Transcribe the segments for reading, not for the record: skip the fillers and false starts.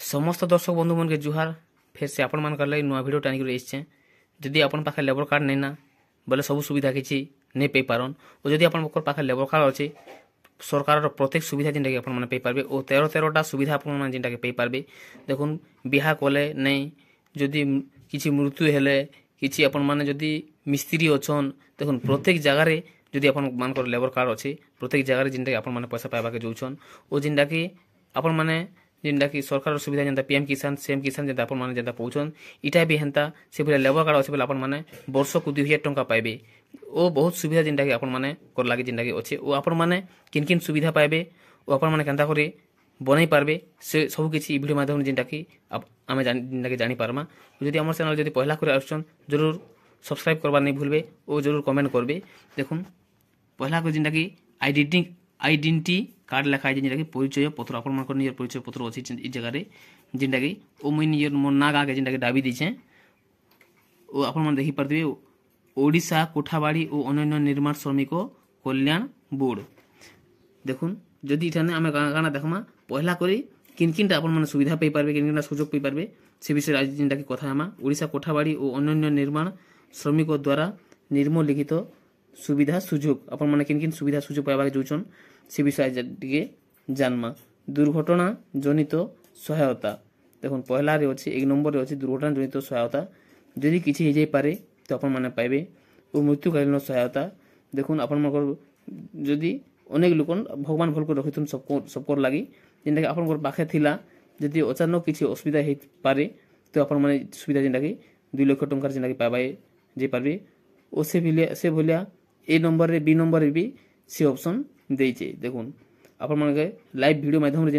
समस्त दर्शक बंधु मन के जुहार। फिर से आपण मान लगे नुआ भिडियो टाणी कर जदि आपन पाखे लेबर कार्ड नहीं ना बोले सब सुविधा किसी नहीं पाई पारन और जदि आपन पाखे लेबर कार्ड अच्छे सरकार प्रत्येक सुविधा जिनटा कि आपन पाई पारबे और 13 सुविधा आपन जिनटा कि पाई पारबे। देखुन बिहा कले नहीं जदि किसी मृत्यु हेले किसी आपन माने जदि मिस्त्री अच्छन देखुन प्रत्येक जगार जदि आपन मान लेबर कार्ड अच्छे प्रत्येक जगार जिनटा कि आपन माने पैसा पाइबा के जोछन और जिनटा कि आपन माने जिनटा कि सरकार सुविधा जनता पीएम किसान सीएम किसान जनता आपन माने जनता पहुंचन इटा भी हेंता से बोले लेबर कार्ड अच्छे बोले आपन माने वर्ष को 2000 टंका पाइबे ओ बहुत सुविधा जिनटा कि आपन माने कर लागे जिनटा कि अच्छे ओ आपन माने किन किन सुविधा पाइबे ओ आपन माने केनता करे बनाई पारबे से सब किसी वीडियो माध्यम जिनटा कि आमे जिनटा कि जानि पारमा। जदि हमर चैनल जदि पहला करे आछन जरूर सब्सक्राइब करबा नहीं भूलबे और जरूर कमेंट करबे। देखुन पहला को जिनटा कि आइडेंटिटी कार्ड लिखा है जिनटा कि परिचय पत्र आपन मानकर नियर परिचय पत्र अछि इ जगह रे जिनटा कि ओ मुई नियर मोर नाग आगे जिनटा कि दाबी दिछे ओ आपन मन देखि परदिबे ओडिशा कोठाबाड़ी और अन्य निर्माण श्रमिक कल्याण बोर्ड। देखुन जदि इठाने आमे गाना देखमा पहला करी किन किन आपन मन सुविधा पाई पारबे किन किन सुयोग पाई पारबे से विषय आज जिनटा कि कथा आमा ओडिशा कोठाबाड़ी और अन्य निर्माण श्रमिक द्वारा निम्नलिखित सुविधा सुयोग आपन मन किन किन सुविधा सुयोग पाइबा जोचन से विषय टिके जानमा। दुर्घटना जनित सहायता देखुन पहला रे अछि 1 नंबर रे अछि दुर्घटना जनित सहायता जदि किछि हे जाय पारे तो आपन माने पाइबे और मृत्युकालीन सहायता देखुन आपन मन जदि अनेक लोक भगवान भल को रखिथुन सबको लागि जिनटा कि आपन पाखे थिला जदि अचानक किछि असुविधा हे पारे तो आपन माने सुविधा जिनटा कि 2 लाख टंका जिनटा कि पाइबा जे पारबे ओ से भलिया ए नंबर रे बी नंबर रे भी से ऑप्शन देइचे। देखुन आपन मन के लाइव वीडियो माध्यम रे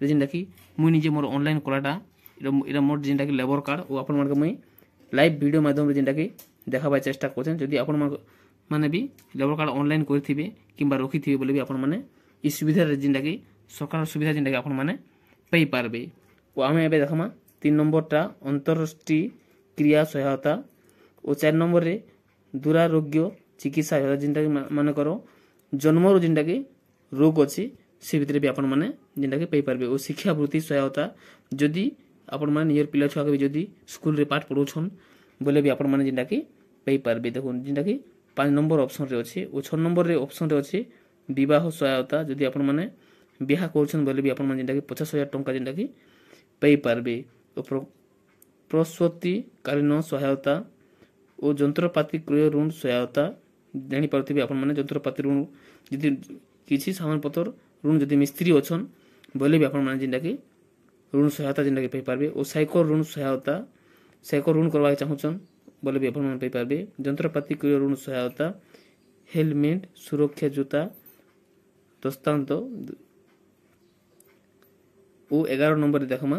जिनटा कि मुई निजे मोर ऑनलाइन कोलाटा इरा मोर जिनटा कि लेबर कार्ड ओ आपन मन के मुई लाइव वीडियो माध्यम रे जिनटा कि देखाबा चेष्टा करछन जदि आपन माने भी लेबर कार्ड ऑनलाइन करथिबे किंबा रखिथिबे बोले भी आपन माने इ सुविधा रे जिनटा कि सरकार सुविधा जिनटा कि आपन माने पाई पारबे। ओ आमे एबे देखमा 3 नंबर टा अंतरराष्ट्रीय क्रिया सहायता और 4 नंबर रे दुरारोग्य चिकित्सा जिनटा कि माने करो जन्म रो जिनटा कि रोग अछि से भितरे भी आपन माने जिनटा कि पाई पारबे और शिक्षा वृत्ति सहायता जदि आपन माने नियर पिला छुआ के भी जदि स्कूल रे पाठ पढोछन बोले भी आपन माने जिनटा कि पाई पारबे। देखुन जिनटा कि 5 नंबर ऑप्शन रे अछि और 6 नंबर रे ऑप्शन रे अछि विवाह सहायता जदि आपन माने बियाह करछन बोले भी आपन माने जिनटा कि 50,000 टंका जिनटा कि पाई पारबे और प्रसूति कालीन सहायता और यंत्रपाति क्रय ऋण सहायता जानी पारथिबे आपन माने यंत्रपाति ऋण जदि किछि सामान पत्र ऋण जदि मिस्त्री अछन बोले भी आपन माने जिनटा कि ऋण सहायता जिनटा कि पाई पारबे और साइकिल ऋण सहायता साइकिल ऋण करबा चाहछन बोले भी आपन माने पाई पारबे यंत्रपाति क्रय ऋण सहायता हेलमेट सुरक्षा जूता दस्तांत ओ 11 नंबर देखमा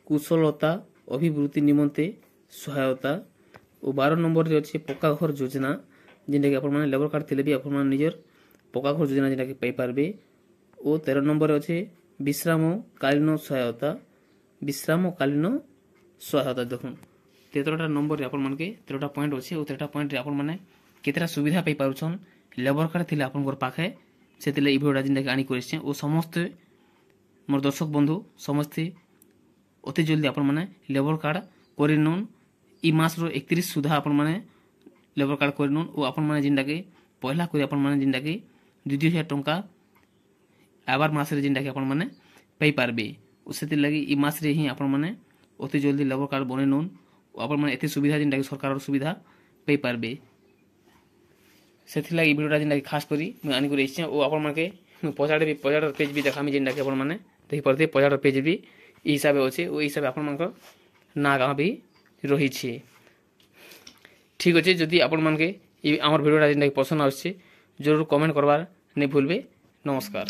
कुशलता अभिवृद्धि निमंते सहायता और 12 नंबर रे अछि पक्का घर योजना जिनटा कि आपन माने लेबर कार्ड थिले भी आपन माने निजर पक्का घर योजना जिनटा कि पाई पारबे और 13 नंबर रे अछि विश्राम कालीन सहायता देखुन 13टा नंबर रे आपन मन के 13टा पॉइंट अछि और 13टा पॉइंट रे आपन माने केतरा सुविधा पाई पारुछन लेबर कार्ड थिले आपन घर पाखे सेतिले इ भिडियोटा जिनटा कि आनी करिछे और समस्त मोर दर्शक बंधु समस्त अति जल्दी आपन माने लेबर कार्ड करिनुन इ मास रो 31 सुधा आपन माने लेबर कार्ड करिनुन और आपन माने जिनटा कि पहला कोइ आपन माने जिनटा कि 2000 टंका आबार मास रे जिनटा कि आपन माने पाई पारबे और सेति लागि इ मास रे ही आपन माने अति जल्दी लेबर कार्ड बनेनुन आपन माने एते सुविधा जिनटा कि सरकार सुविधा पाई पारबे। सेति लागि वीडियोटा जिनटा कि खास करी मैं आनी करिछे और आपन माने के पजाड़ पेज भी देखामी जिनटा कि आपन माने देखि परते पजाड़ पेज भी इ हिसाबे अछि ओ हिसाबे आपन मानकर ना गां भी रही छे। ठीक अछि जदि आपन मान के हमर वीडियोटा जिनटा कि पसंद आछे जरूर कमेंट करबार नै भूलबे। नमस्कार।